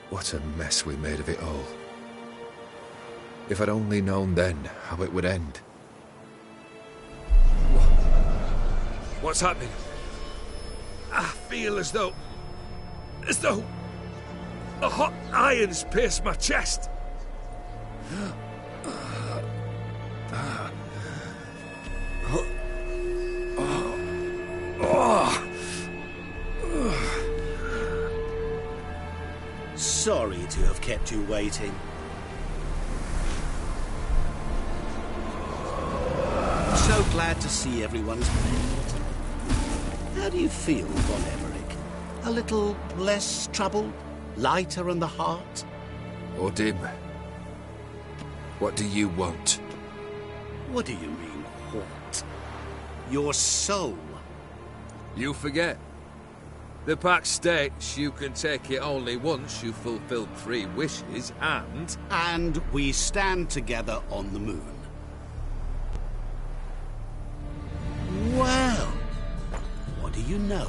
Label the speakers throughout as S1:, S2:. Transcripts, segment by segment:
S1: What a mess we made of it all. If I'd only known then how it would end. What's happening? I feel as though a hot iron's pierced my chest.
S2: Sorry to have kept you waiting. So glad to see everyone's made. How do you feel, Von Emmerich? A little less troubled? Lighter in the heart?
S1: Ordim, what do you want?
S2: What do you mean, what? Your soul.
S3: You forget. The pact states you can take it only once you've fulfilled 3 wishes, and...
S2: And we stand together on the moon. Well, what do you know?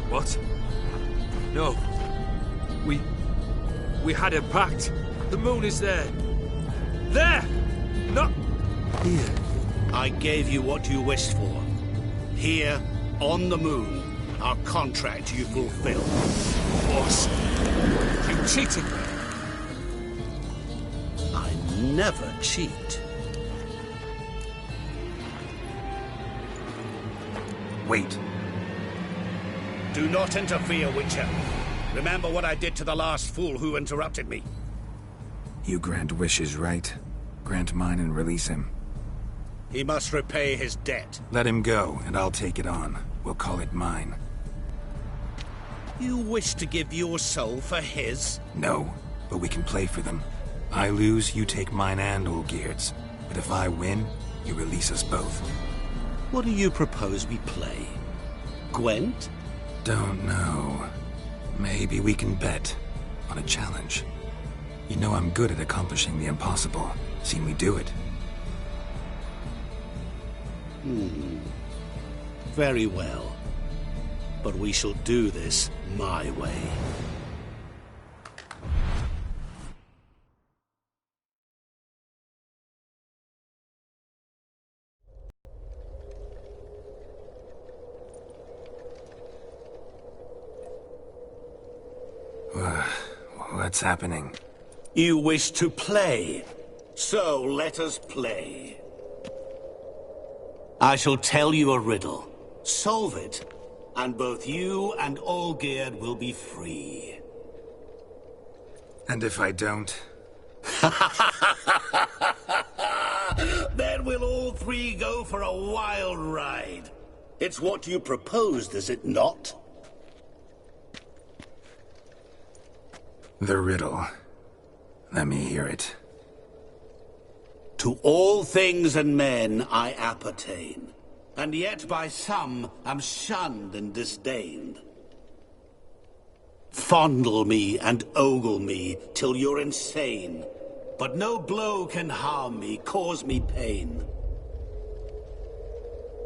S3: What? No. We had a pact. The moon is there. There! Not here.
S2: I gave you what you wished for. Here, on the moon, our contract you fulfilled.
S3: Boss, you cheated me.
S2: I never cheat.
S4: Wait.
S2: Do not interfere, Witcher. Remember what I did to the last fool who interrupted me.
S4: You grant wishes, right? Grant mine and release him.
S2: He must repay his debt.
S4: Let him go, and I'll take it on. We'll call it mine.
S2: You wish to give your soul for his?
S4: No, but we can play for them. I lose, you take mine and Olgierd's. But if I win, you release us both.
S2: What do you propose we play? Gwent?
S4: Don't know. Maybe we can bet on a challenge. You know I'm good at accomplishing the impossible. Seen me do it.
S2: Very well. But we shall do this my way.
S4: What's happening?
S2: You wish to play, so let us play. I shall tell you a riddle. Solve it, and both you and Olgierd will be free.
S4: And if I don't?
S2: Then we'll all 3 go for a wild ride. It's what you proposed, is it not?
S4: The riddle. Let me hear it.
S2: To all things and men I appertain, and yet by some am shunned and disdained. Fondle me and ogle me till you're insane, but no blow can harm me, cause me pain.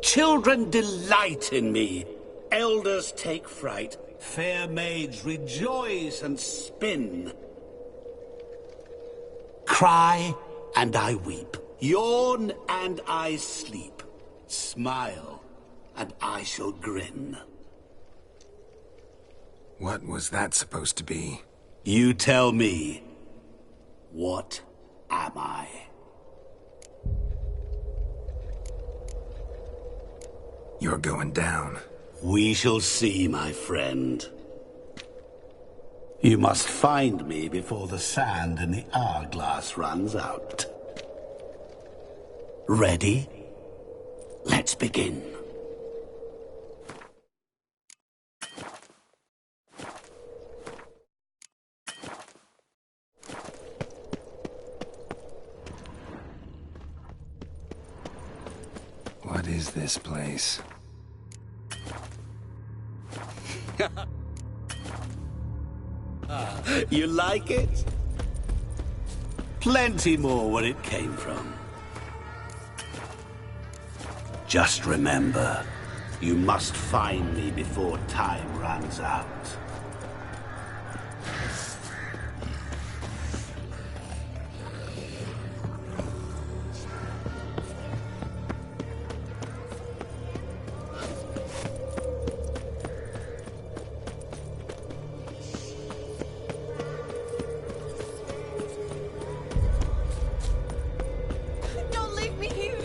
S2: Children delight in me, elders take fright, fair maids rejoice and spin. Cry and I weep, yawn and I sleep, smile and I shall grin.
S4: What was that supposed to be?
S2: You tell me, what am I?
S4: You're going down.
S2: We shall see, my friend. You must find me before the sand in the hourglass runs out. Ready? Let's begin.
S4: What is this place?
S2: You like it? Plenty more where it came from. Just remember, you must find me before time runs out.
S5: Don't leave me here!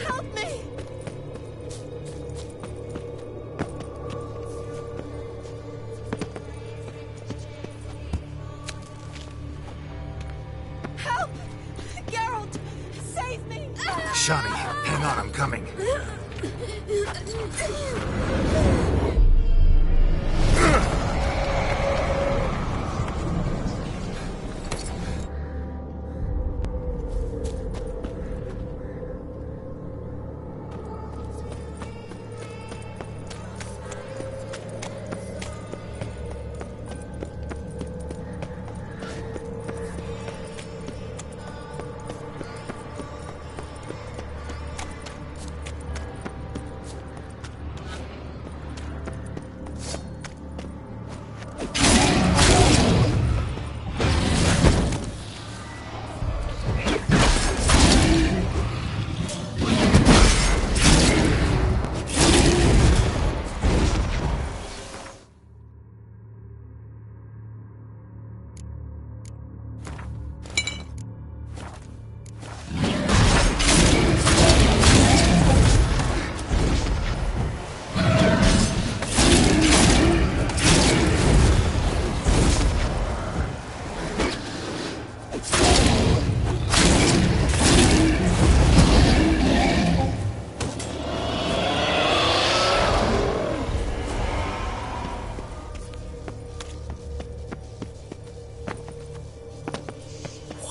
S5: Help me! Help! Geralt! Save me!
S4: Shani, hang on, I'm coming.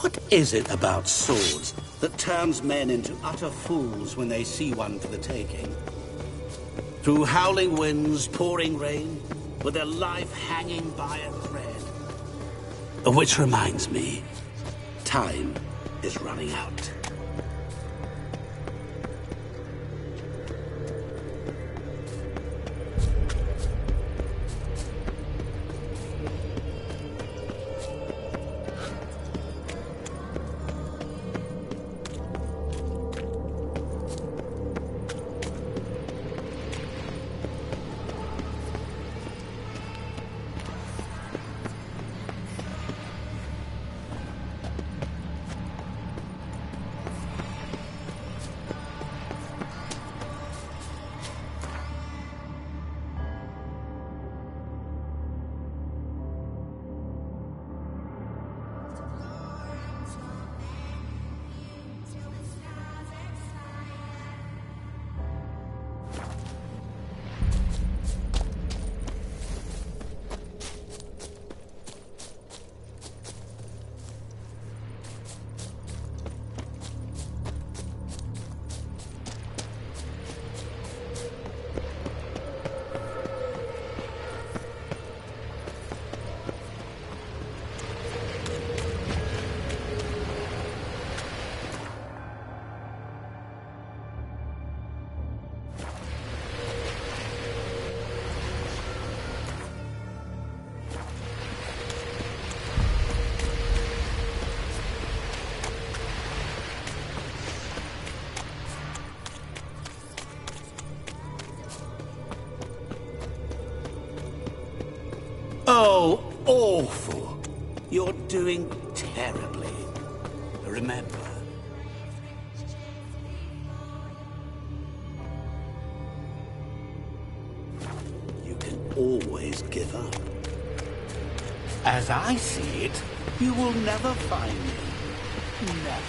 S2: What is it about swords that turns men into utter fools when they see one for the taking? Through howling winds, pouring rain, with their life hanging by a thread. Which reminds me, time is running out. Oh, awful. You're doing terribly. Remember. You can always give up. As I see it, you will never find me. Never.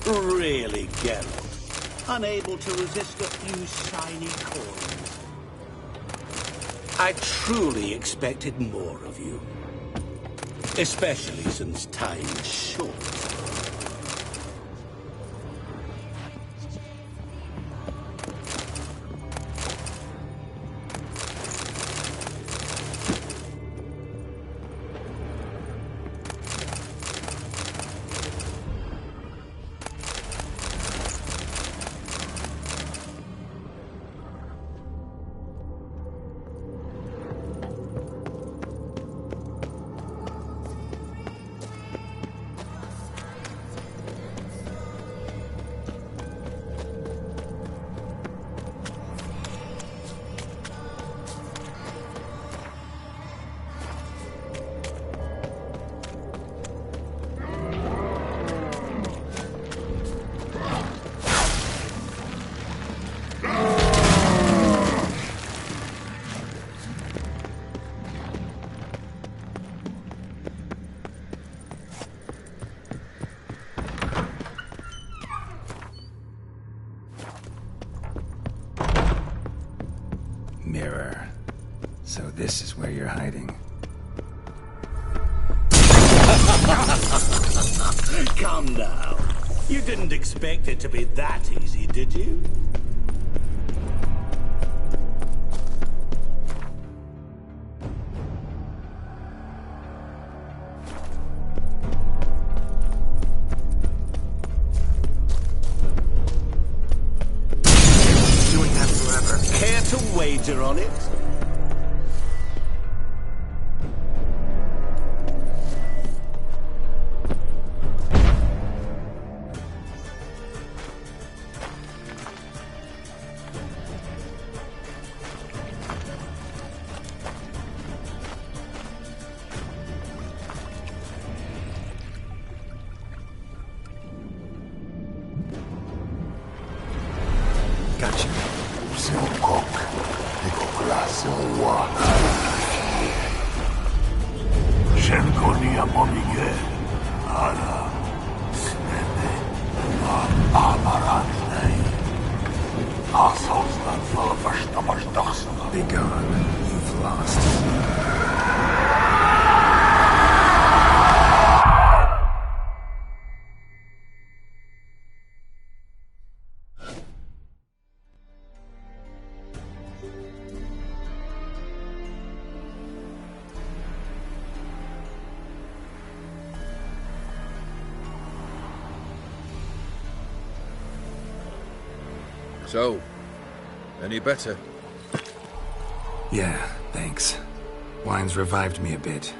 S2: Really, Geralt? Unable to resist a few shiny coins? I truly expected more of you. Especially since time is short.
S4: Mirror. So this is where you're hiding.
S2: Come now. You didn't expect it to be that easy, did you?
S4: Doing that forever.
S2: Care to wager on it?
S4: Gotcha. Be gone. You've lost.
S3: So, any better?
S4: Yeah, thanks. Wine's revived me a bit.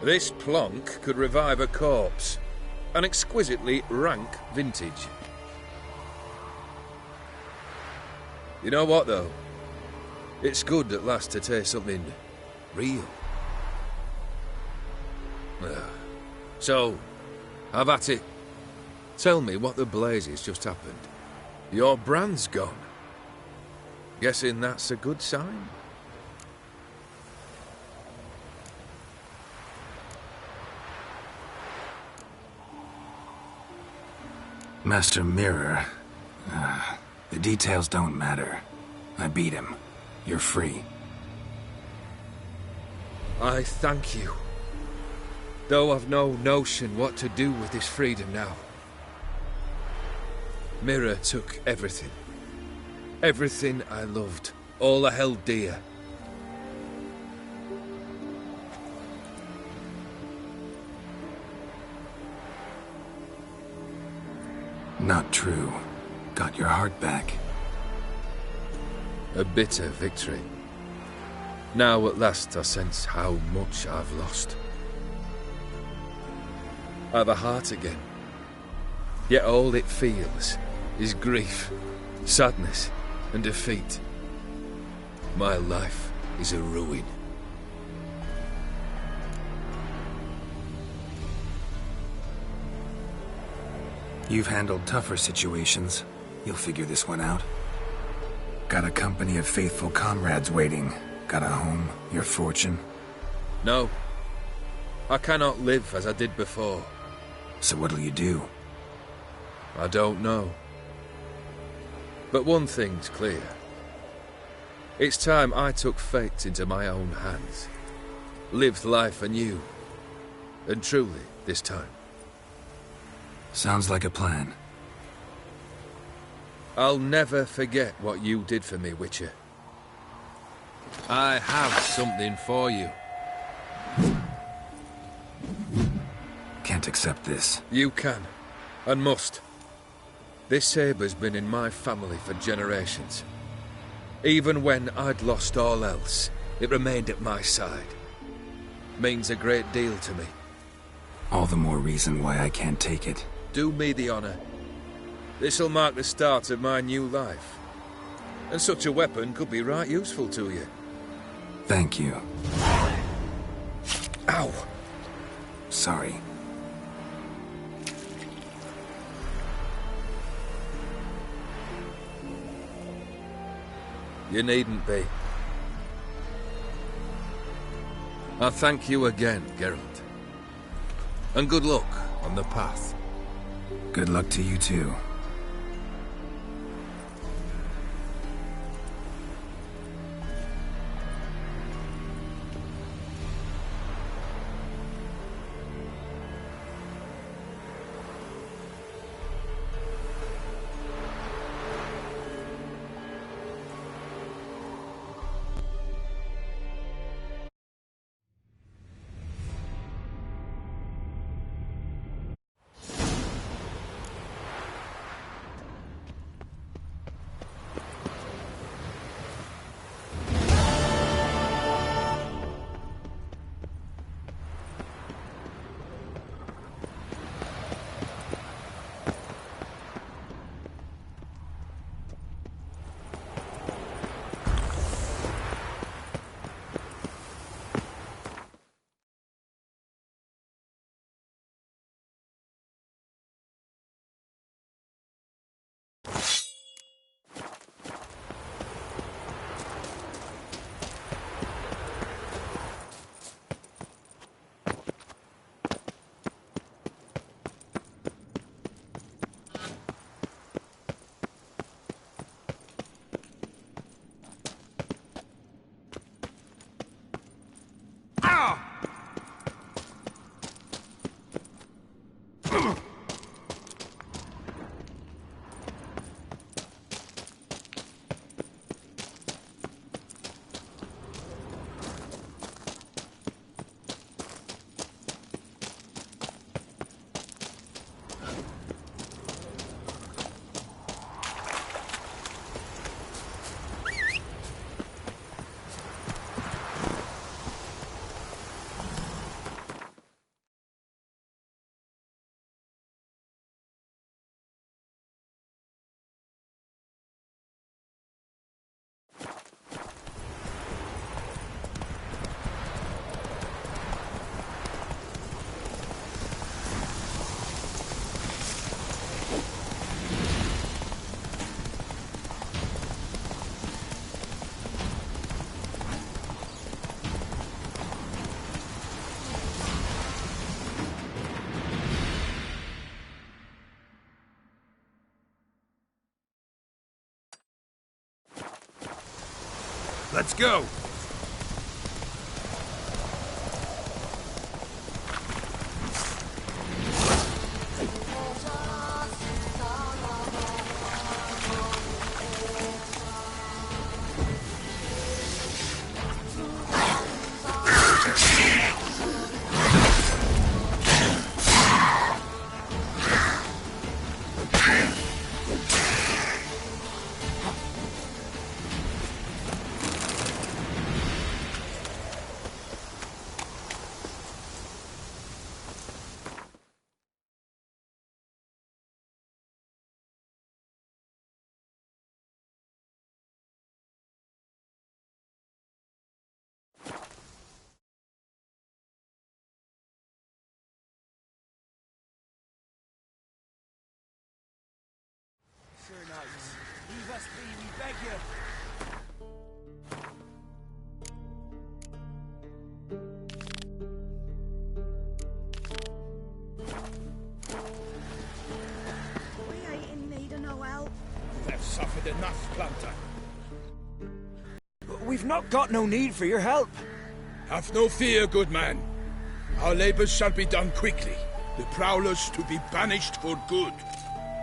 S3: This plonk could revive a corpse. An exquisitely rank vintage. You know what, though? It's good at last to taste something real. So, have at it. Tell me what the blazes just happened. Your brand's gone. Guessing that's a good sign?
S4: Master Mirror. The details don't matter. I beat him. You're free.
S3: I thank you. Though I've no notion what to do with this freedom now. Mirror took everything. Everything I loved. All I held dear.
S4: Not true. Got your heart back.
S3: A bitter victory. Now at last I sense how much I've lost. I've a heart again. Yet all it feels is grief, sadness, and defeat. My life is a ruin.
S4: You've handled tougher situations. You'll figure this one out. Got a company of faithful comrades waiting. Got a home, your fortune.
S3: No. I cannot live as I did before.
S4: So what'll you do?
S3: I don't know. But one thing's clear. It's time I took fate into my own hands. Lived life anew. And truly, this time.
S4: Sounds like a plan.
S3: I'll never forget what you did for me, Witcher. I have something for you.
S4: Can't accept this.
S3: You can, and must. This sabre's been in my family for generations. Even when I'd lost all else, it remained at my side. Means a great deal to me.
S4: All the more reason why I can't take it.
S3: Do me the honor. This'll mark the start of my new life. And such a weapon could be right useful to you.
S4: Thank you.
S3: Ow!
S4: Sorry.
S3: You needn't be. I thank you again, Geralt. And good luck on the path.
S4: Good luck to you too.
S3: Let's go!
S6: Sir Knights, leave us be, we beg you!
S7: Why are
S5: no help.
S7: You have suffered enough, Planter.
S6: We've not got no need for your help.
S7: Have no fear, good man. Our labors shall be done quickly. The Prowlers to be banished for good.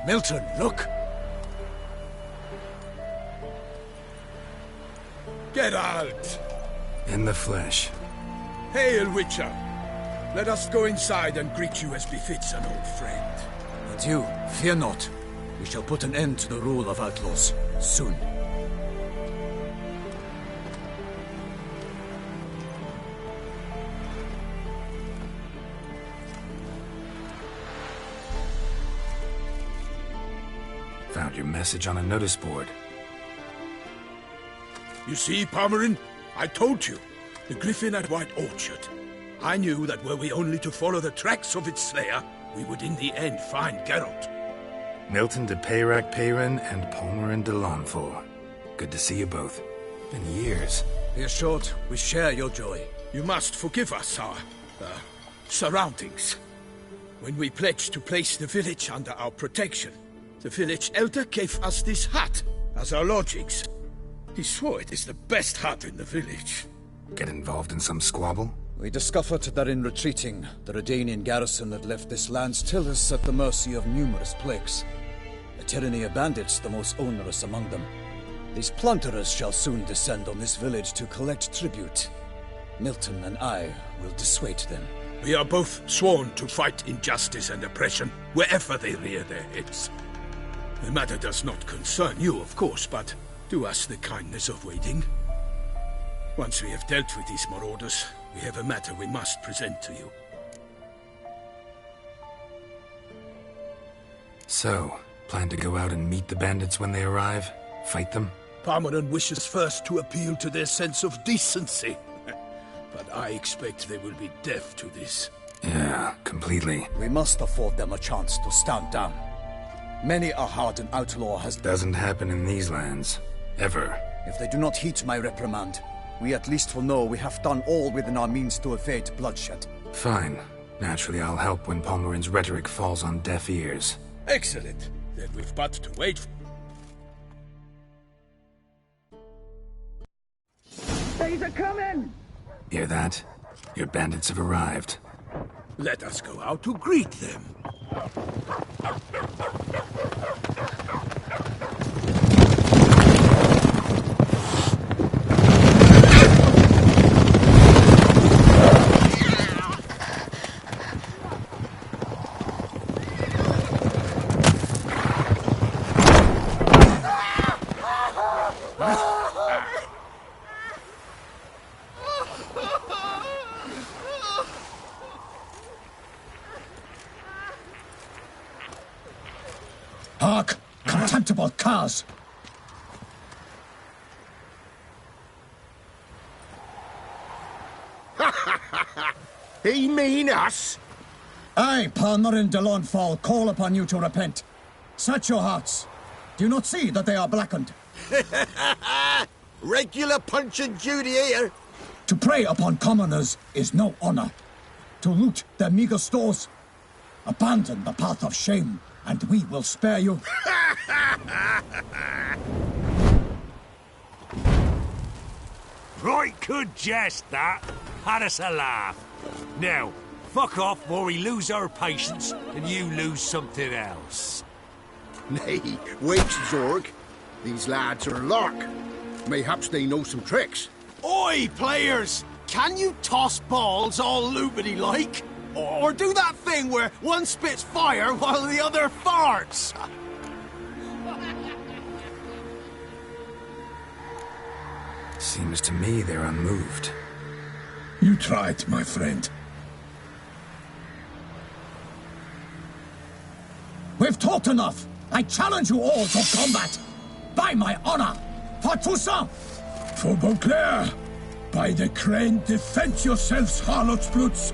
S6: Milton, look!
S7: Geralt!
S4: In the flesh.
S7: Hail, Witcher! Let us go inside and greet you as befits an old friend.
S6: And you, fear not. We shall put an end to the rule of outlaws, soon.
S4: Found your message on a notice board.
S7: You see, Palmerin? I told you. The Griffin at White Orchard. I knew that were we only to follow the tracks of its slayer, we would in the end find Geralt.
S4: Milton de Peyrac Peyran and Palmerin de Lawnfall. Good to see you both. Been years.
S6: Be assured, we share your joy.
S7: You must forgive us our, surroundings. When we pledged to place the village under our protection, the village elder gave us this hut as our lodgings. He swore it is the best hut in the village.
S4: Get involved in some squabble?
S6: We discovered that in retreating, the Redanian garrison had left this land still is at the mercy of numerous plagues. A tyranny of bandits, the most onerous among them. These plunderers shall soon descend on this village to collect tribute. Milton and I will dissuade them.
S7: We are both sworn to fight injustice and oppression wherever they rear their heads. The matter does not concern you, of course, but do us the kindness of waiting. Once we have dealt with these marauders, we have a matter we must present to you.
S4: So, plan to go out and meet the bandits when they arrive? Fight them?
S7: Palmerin wishes first to appeal to their sense of decency. But I expect they will be deaf to this.
S4: Yeah, completely.
S6: We must afford them a chance to stand down. Many a hardened outlaw has...
S4: Doesn't happen in these lands. Ever.
S6: If they do not heed my reprimand, we at least will know we have done all within our means to evade bloodshed.
S4: Fine. Naturally, I'll help when Palmerin's rhetoric falls on deaf ears.
S7: Excellent. Then we've but to wait.
S8: They's a coming!
S4: Hear that? Your bandits have arrived.
S7: Let us go out to greet them.
S8: Hark! Contemptible curs!
S9: He mean us?
S8: I, Palmerin de Lawnfall, call upon you to repent. Search your hearts. Do you not see that they are blackened?
S9: Regular Punch and Judy here.
S8: To prey upon commoners is no honor. To loot their meager stores, abandon the path of shame, and we will spare you.
S10: Right good jest, that. Had us a laugh. Now, fuck off before we lose our patience and you lose something else.
S9: Nay, wait, Zorg. These lads are a lark. Mayhaps they know some tricks.
S11: Oi, players! Can you toss balls all loopity like? Or do that thing where one spits fire while the other farts?
S4: Seems to me they're unmoved.
S8: You tried, my friend. We've talked enough. I challenge you all to combat. By my honor. For Toussaint. For Beauclair. By the crane, defend yourselves, harlotsbloods.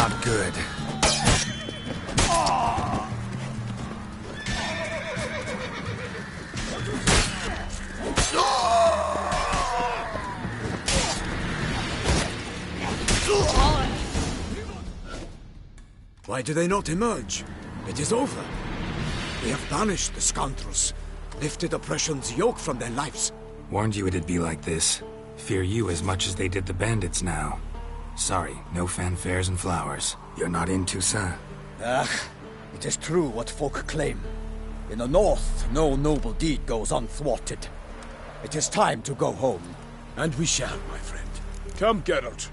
S4: not good.
S6: Why do they not emerge? It is over. We have banished the scoundrels, lifted oppression's yoke from their lives.
S4: Warned you it'd be like this. Fear you as much as they did the bandits now. Sorry, no fanfares and flowers. You're not in Toussaint.
S6: It is true what folk claim. In the north, no noble deed goes unthwarted. It is time to go home.
S7: And we shall, my friend. Come, Geralt.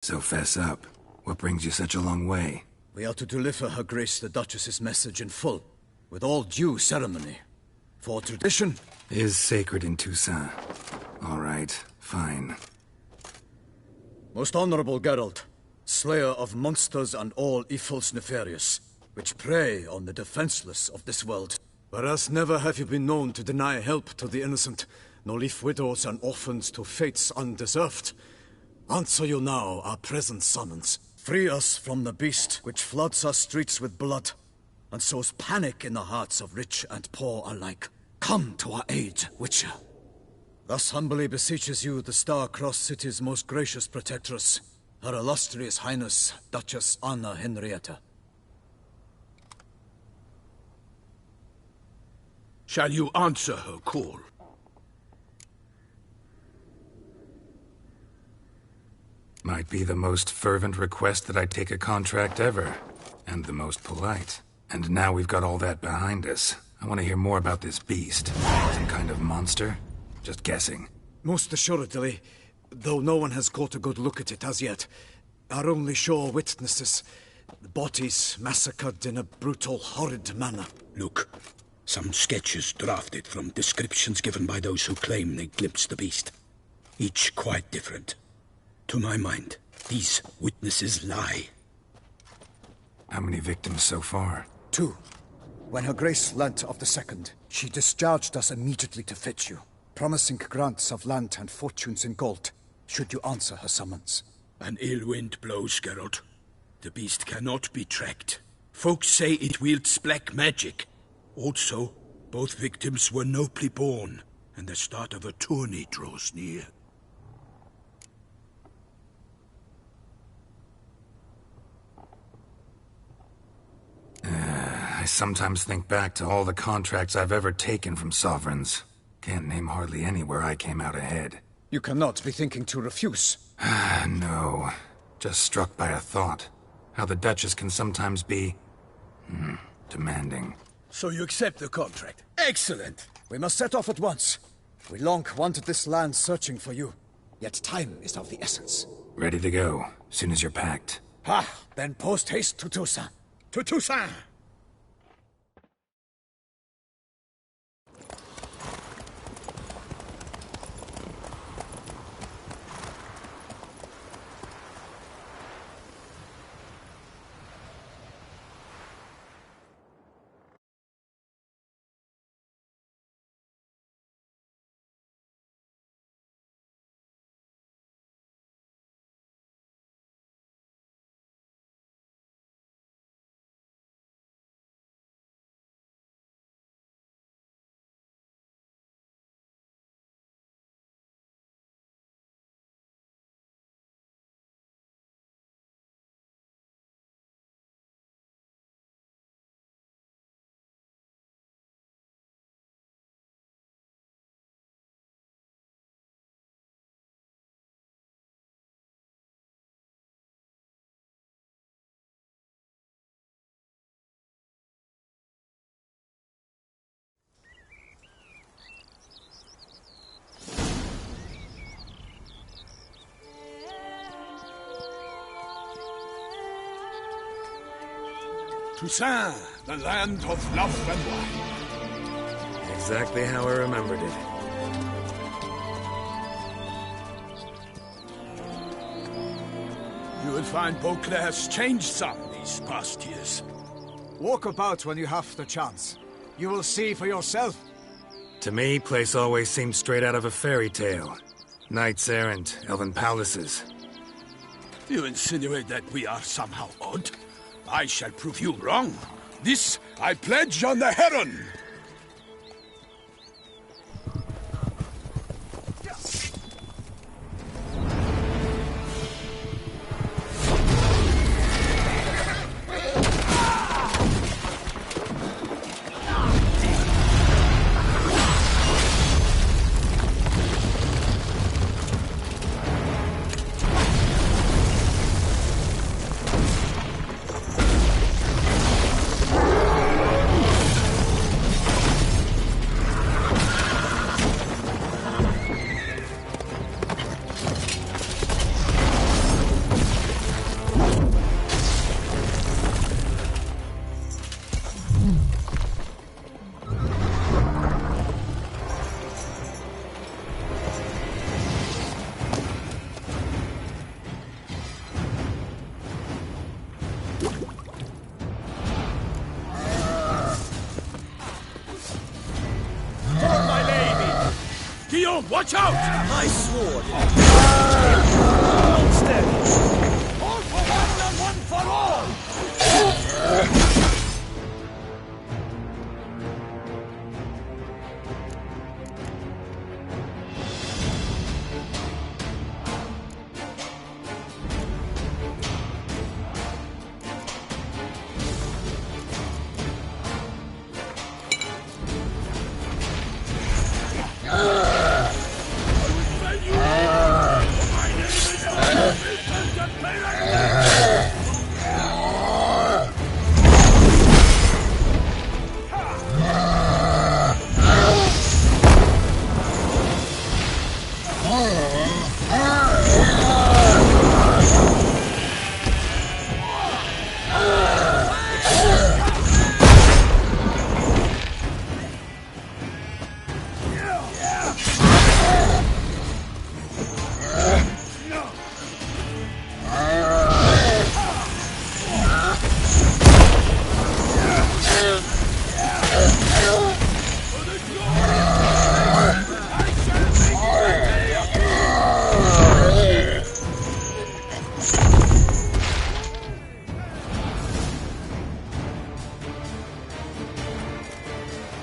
S4: So fess up. What brings you such a long way?
S6: We are to deliver Her Grace the Duchess's message in full, with all due ceremony. For tradition
S4: is sacred in Toussaint. All right, fine.
S6: Most honorable Geralt, slayer of monsters and all evils nefarious, which prey on the defenseless of this world. Whereas never have you been known to deny help to the innocent, nor leave widows and orphans to fates undeserved. Answer you now our present summons. Free us from the beast which floods our streets with blood, and sows panic in the hearts of rich and poor alike. Come to our aid, Witcher. Thus humbly beseeches you the Star-Crossed City's most gracious protectress, Her Illustrious Highness, Duchess Anna Henrietta.
S7: Shall you answer her call?
S4: Might be the most fervent request that I take a contract ever. And the most polite. And now we've got all that behind us. I want to hear more about this beast. Some kind of monster? Just guessing.
S6: Most assuredly, though no one has caught a good look at it as yet. Our only sure witnesses. Bodies massacred in a brutal, horrid manner.
S7: Look, some sketches drafted from descriptions given by those who claim they glimpsed the beast. Each quite different. To my mind, these witnesses lie.
S4: How many victims so far?
S6: 2. When Her Grace learnt of the second, she discharged us immediately to fetch you, promising grants of land and fortunes in gold, should you answer her summons.
S7: An ill wind blows, Geralt. The beast cannot be tracked. Folks say it wields black magic. Also, both victims were nobly born, and the start of a tourney draws near.
S4: I sometimes think back to all the contracts I've ever taken from sovereigns. Can't name hardly any where I came out ahead.
S6: You cannot be thinking to refuse.
S4: No. Just struck by a thought. How the Duchess can sometimes be... demanding.
S7: So you accept the contract? Excellent!
S6: We must set off at once. We long wanted this land searching for you. Yet time is of the essence.
S4: Ready to go, soon as you're packed.
S6: Then post-haste to Toussaint.
S7: To Toussaint! Toussaint, the land of love and wine.
S4: Exactly how I remembered it.
S7: You will find Beauclair's changed some these past years.
S6: Walk about when you have the chance. You will see for yourself.
S4: To me, place always seemed straight out of a fairy tale. Knights errant, elven palaces.
S7: You insinuate that we are somehow odd? I shall prove you wrong. This I pledge on the Heron! Watch out!
S11: My sword!
S7: All for one and one for all!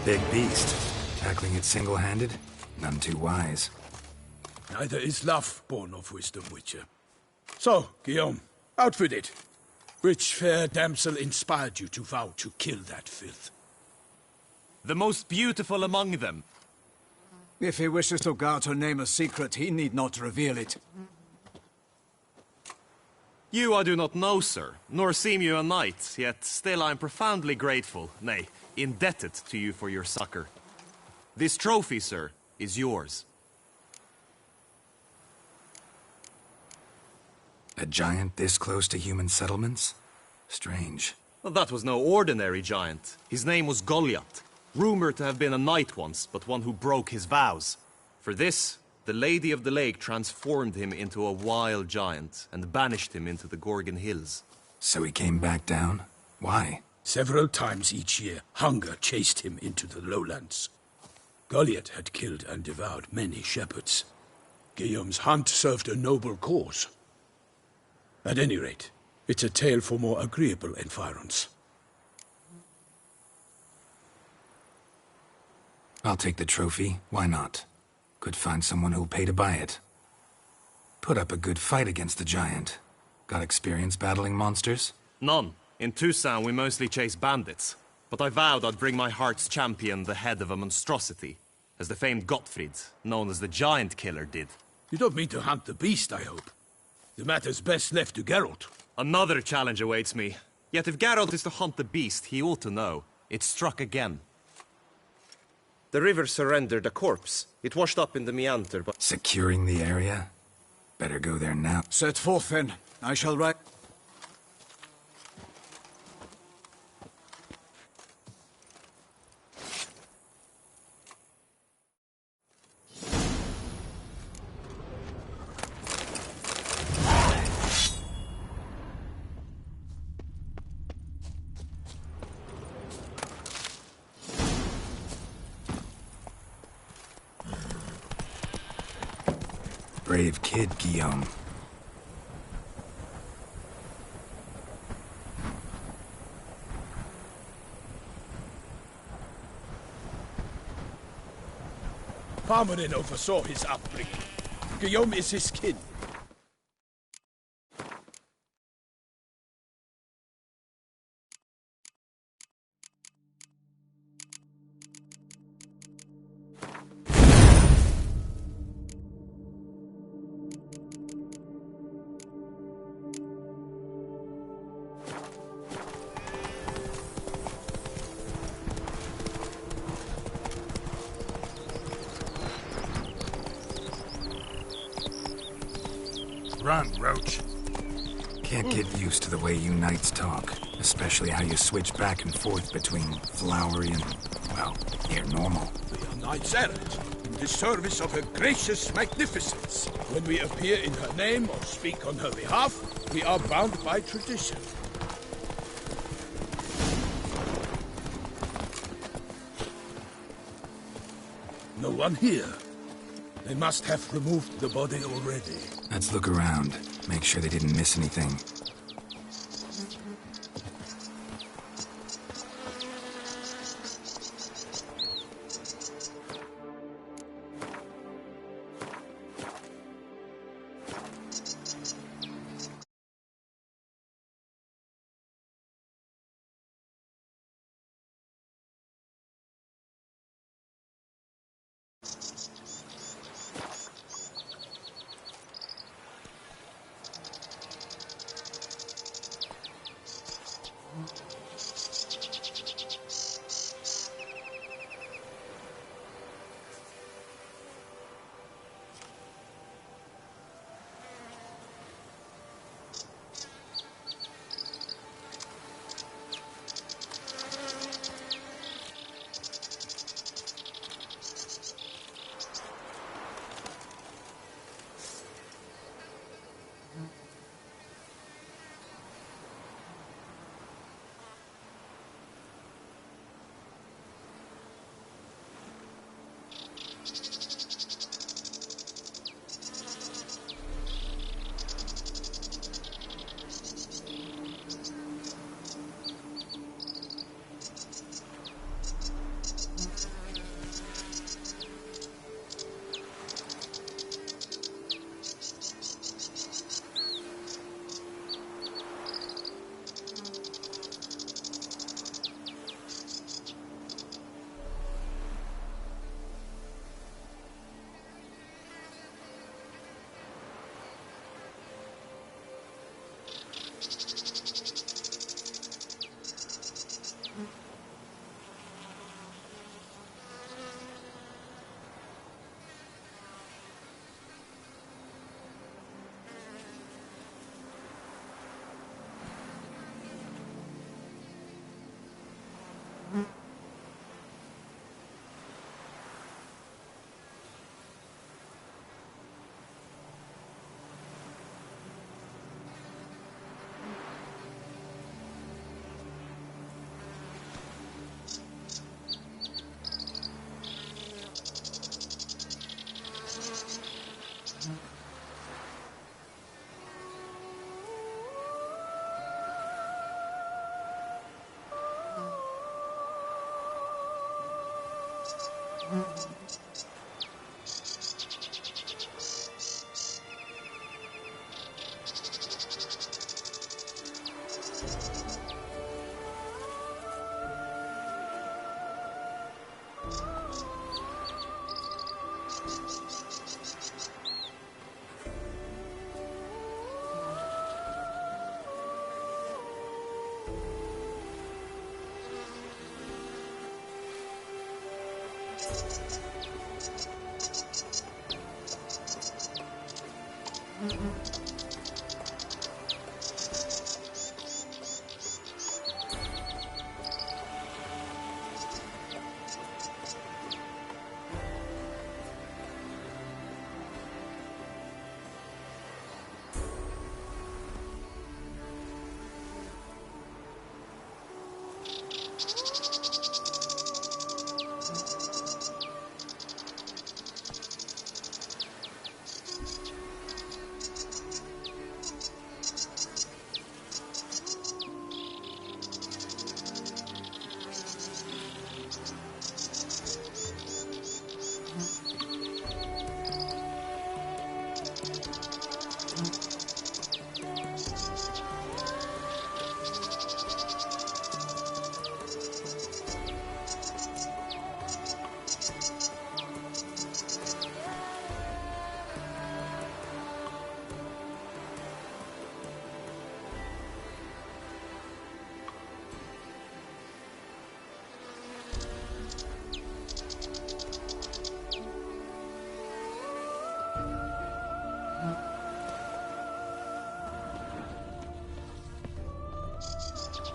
S4: Big beast. Tackling it single-handed? None too wise.
S7: Neither is love born of wisdom, Witcher. So, Guillaume, out with it. Which fair damsel inspired you to vow to kill that filth?
S11: The most beautiful among them.
S6: If he wishes to guard her name a secret, he need not reveal it.
S11: You I do not know, sir, nor seem you a knight, yet still I am profoundly grateful, nay, indebted to you for your succor. This trophy, sir, is yours.
S4: A giant this close to human settlements? Strange.
S11: Well, that was no ordinary giant. His name was Goliath, rumored to have been a knight once, but one who broke his vows. For this, the Lady of the Lake transformed him into a wild giant and banished him into the Gorgon Hills.
S4: So he came back down? Why?
S7: Several times each year, hunger chased him into the lowlands. Goliath had killed and devoured many shepherds. Guillaume's hunt served a noble cause. At any rate, it's a tale for more agreeable environs.
S4: I'll take the trophy. Why not? Could find someone who'll pay to buy it. Put up a good fight against the giant. Got experience battling monsters?
S11: None. In Toussaint, we mostly chase bandits. But I vowed I'd bring my heart's champion the head of a monstrosity, as the famed Gottfried, known as the Giant Killer, did.
S7: You don't mean to hunt the beast, I hope. The matter's best left to Geralt.
S11: Another challenge awaits me. Yet if Geralt is to hunt the beast, he ought to know. It struck again. The river surrendered a corpse. It washed up in the meander, but...
S4: Securing the area? Better go there now.
S6: Set forth, then. I shall write...
S4: brave kid, Guillaume.
S7: Parmarin oversaw his upbringing. Guillaume is his kin.
S4: Run, Roach. Can't get used to the way you knights talk, especially how you switch back and forth between flowery and, well, near normal.
S7: We are knights errant, in the service of her gracious magnificence. When we appear in her name or speak on her behalf, we are bound by tradition. No one here. They must have removed the body already.
S4: Let's look around. Make sure they didn't miss anything.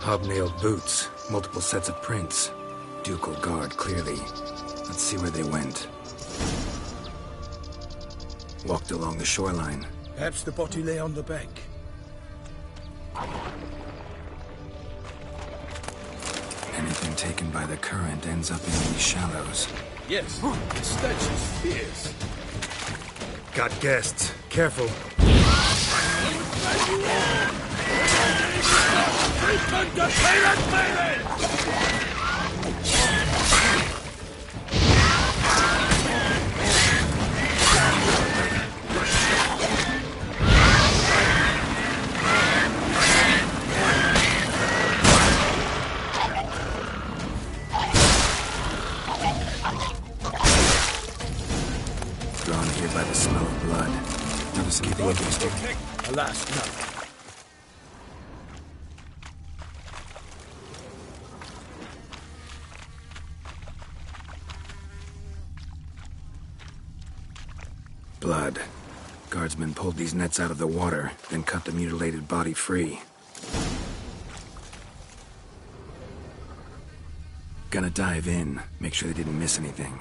S4: Hobnailed boots, multiple sets of prints. Ducal guard, clearly. Let's see where they went. Walked along the shoreline.
S7: Perhaps the body lay on the bank.
S4: Anything taken by the current ends up in these shallows.
S7: Yes, the stench is fierce.
S4: Got guests. Careful. Drawn here by the smell of blood. Not escaping against it.
S7: Alas, no.
S4: Blood. Guardsmen pulled these nets out of the water, then cut the mutilated body free. Gonna dive in, make sure they didn't miss anything.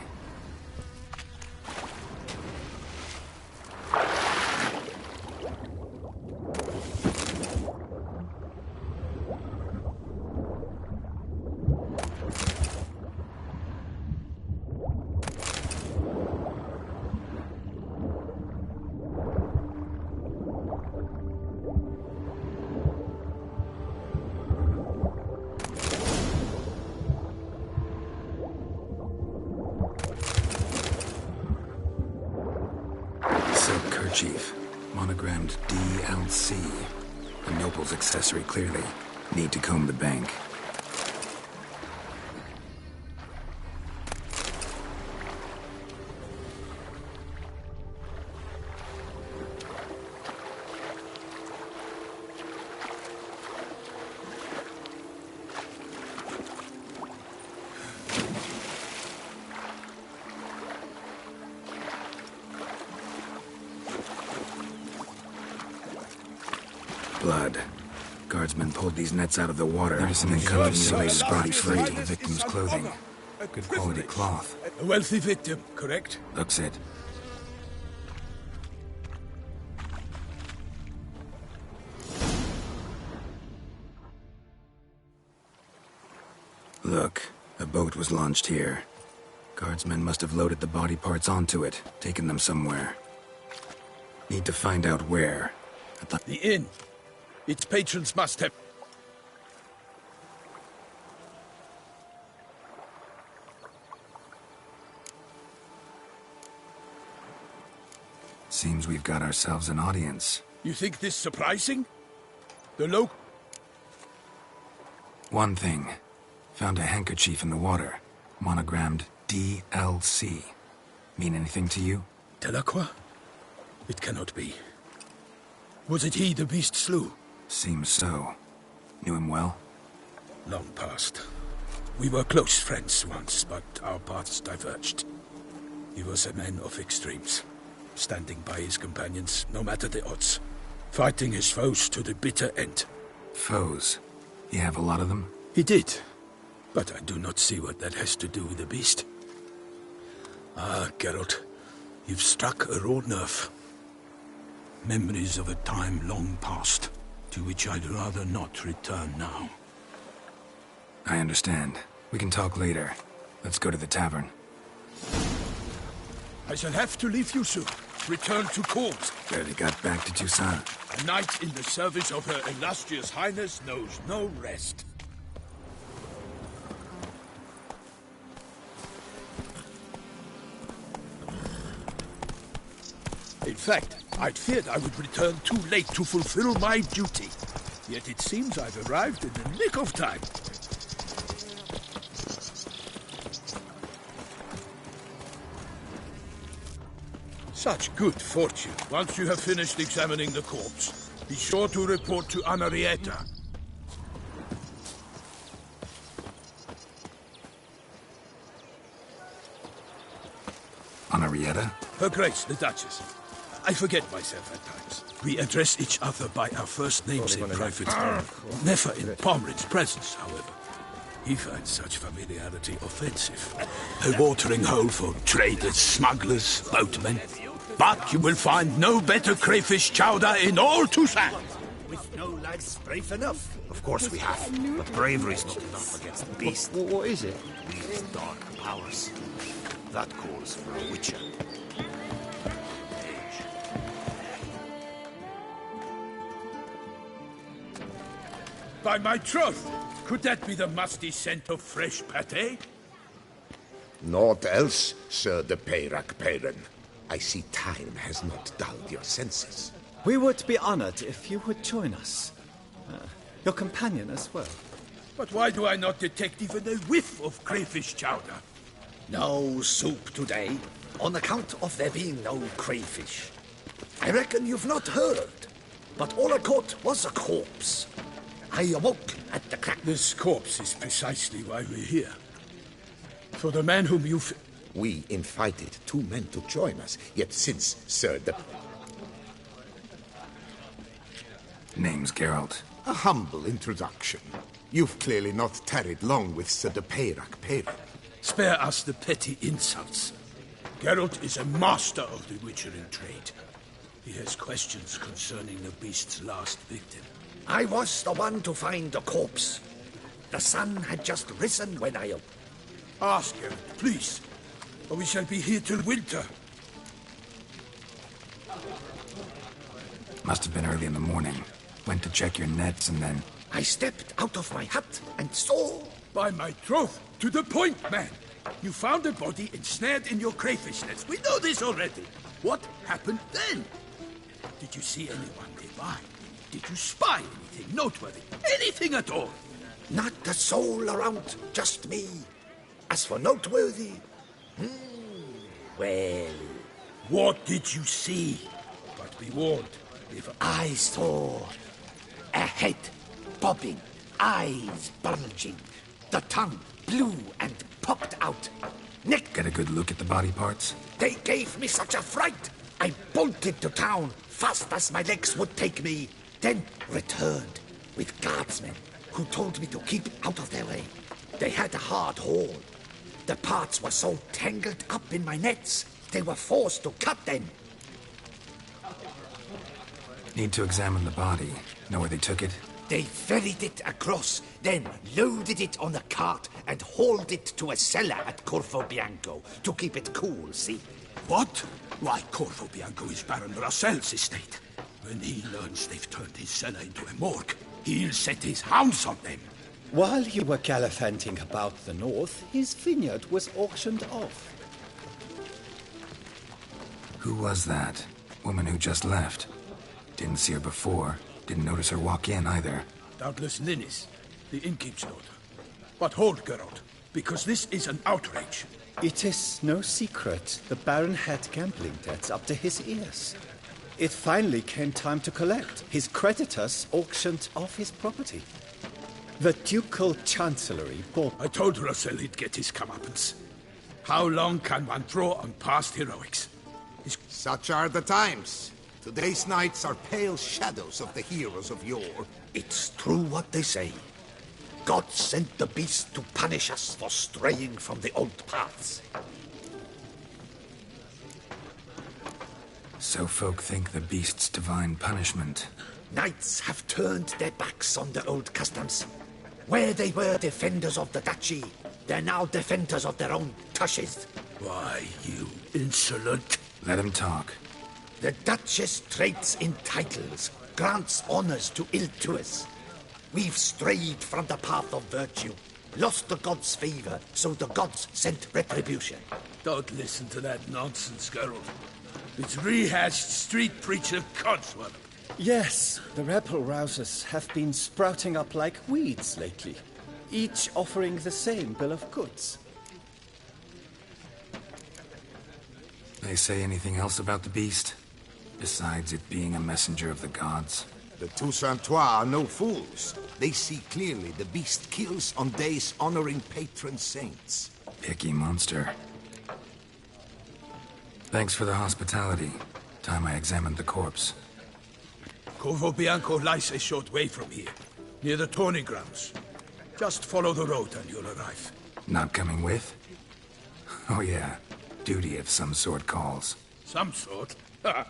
S4: Kerchief, monogrammed DLC. A noble's accessory, clearly. Need to comb the bank. Blood. Guardsmen pulled these nets out of the water and then cut the mutilated body free to the victim's clothing. Good quality cloth.
S7: A wealthy victim, correct?
S4: Looks it. Look, a boat was launched here. Guardsmen must have loaded the body parts onto it, taken them somewhere. Need to find out where.
S7: The inn. Its patrons must have...
S4: Seems we've got ourselves an audience.
S7: You think this surprising? The
S4: One thing. Found a handkerchief in the water. Monogrammed DLC. Mean anything to you?
S7: Delacroix? It cannot be. Was it he the beast slew?
S4: Seems so. Knew him well?
S7: Long past. We were close friends once, but our paths diverged. He was a man of extremes, standing by his companions, no matter the odds. Fighting his foes to the bitter end.
S4: Foes? You have a lot of them?
S7: He did. But I do not see what that has to do with the beast. Ah, Geralt, you've struck a raw nerve. Memories of a time long past, to which I'd rather not return now.
S4: I understand. We can talk later. Let's go to the tavern.
S7: I shall have to leave you soon. Return to court.
S4: Barely got back to Toussaint.
S7: A knight in the service of Her Illustrious Highness knows no rest. In fact, I'd feared I would return too late to fulfill my duty. Yet it seems I've arrived in the nick of time. Such good fortune. Once you have finished examining the corpse, be sure to report to Anarietta.
S4: Anarietta?
S7: Her Grace, the Duchess. I forget myself at times. We address each other by our first names in private. Never in Pomrin's presence, however. He finds such familiarity offensive. A watering hole for traders, smugglers, boatmen. But you will find no better crayfish chowder in all Toussaint.
S12: With no lads brave enough. Of course we have, but bravery's not enough against the beast.
S13: What is it?
S12: These dark powers. That calls for a witcher.
S7: By my troth, could that be the musty scent of fresh pâté?
S14: Naught else, Sir de Peyrac Peyran. I see time has not dulled your senses.
S13: We would be honored if you would join us. Your companion as well.
S7: But why do I not detect even a whiff of crayfish chowder?
S12: No soup today, on account of there being no crayfish. I reckon you've not heard, but all I caught was a corpse. I awoke at the crack.
S7: This corpse is precisely why we're here. For the man whom you...
S14: We invited 2 men to join us, yet since, Sir de...
S4: Name's Geralt.
S14: A humble introduction. You've clearly not tarried long with Sir de Peyrac Peyran.
S7: Spare us the petty insults. Geralt is a master of the witchering trade. He has questions concerning the beast's last victim.
S12: I was the one to find the corpse. The sun had just risen when I...
S7: Ask Geralt, please, or we shall be here till winter.
S4: Must have been early in the morning. Went to check your nets and then...
S12: I stepped out of my hut and saw...
S7: By my troth, to the point, man. You found a body ensnared in your crayfish nets. We know this already. What happened then? Did you see anyone nearby? Did you spy anything noteworthy? Anything at all?
S12: Not a soul around, just me. As for noteworthy... well...
S7: What did you see? But be warned, if
S12: I saw... a head bobbing, eyes bulging, the tongue blue and popped out, neck...
S4: Get a good look at the body parts?
S12: They gave me such a fright! I bolted to town, fast as my legs would take me, then returned with guardsmen who told me to keep out of their way. They had a hard haul. The parts were so tangled up in my nets, they were forced to cut them.
S4: Need to examine the body. Know where they took it?
S12: They ferried it across, then loaded it on a cart and hauled it to a cellar at Corvo Bianco to keep it cool, see?
S7: What? Why, Corvo Bianco is Baron Rassel's estate. When he learns they've turned his cellar into a morgue, he'll set his hounds on them.
S13: While you were gallivanting about the north, his vineyard was auctioned off.
S4: Who was that? Woman who just left. Didn't see her before. Didn't notice her walk in either.
S7: Doubtless Ninnis, the innkeep's daughter. But hold, Geralt, because this is an outrage.
S13: It is no secret the Baron had gambling debts up to his ears. It finally came time to collect. His creditors auctioned off his property. The Ducal Chancellery bought...
S7: I told Rassel he'd get his comeuppance. How long can one draw on past heroics?
S14: Such are the times. Today's knights are pale shadows of the heroes of yore.
S12: It's true what they say. God sent the beast to punish us for straying from the old paths.
S4: So folk think the beast's divine punishment.
S12: Knights have turned their backs on the old customs. Where they were defenders of the duchy, they're now defenders of their own tushes.
S7: Why, you insolent...
S4: Let him talk.
S12: The Duchess trades in titles, grants honors to ill-doers. We've strayed from the path of virtue, lost the gods' favor, so the gods sent retribution.
S7: Don't listen to that nonsense, Geralt. It's rehashed street preacher codswallop.
S13: Yes, the rebel rousers have been sprouting up like weeds lately, each offering the same bill of goods.
S4: They say anything else about the beast? Besides it being a messenger of the gods?
S14: The Toussaintois are no fools. They see clearly the beast kills on days honoring patron saints.
S4: Picky monster. Thanks for the hospitality. Time I examined the corpse.
S7: Corvo Bianco lies a short way from here, near the tourney grounds. Just follow the road and you'll arrive.
S4: Not coming with? Oh yeah, duty of some sort calls.
S7: Some sort? Ha!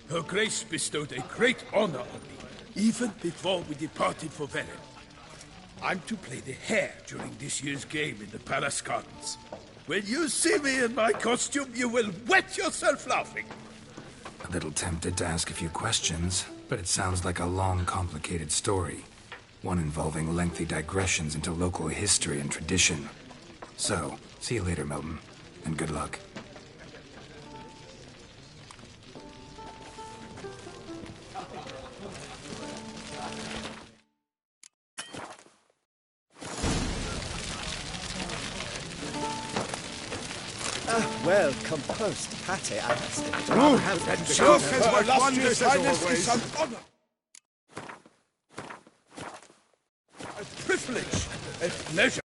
S7: Her Grace bestowed a great honor on me, even before we departed for Velen. I'm to play the hare during this year's game in the palace gardens. When you see me in my costume, you will wet yourself laughing.
S4: A little tempted to ask a few questions, but it sounds like a long, complicated story. One involving lengthy digressions into local history and tradition. So, see you later, Milton, and good luck.
S13: Well composed, Pate, I must admit.
S7: Oh, a privilege, a pleasure.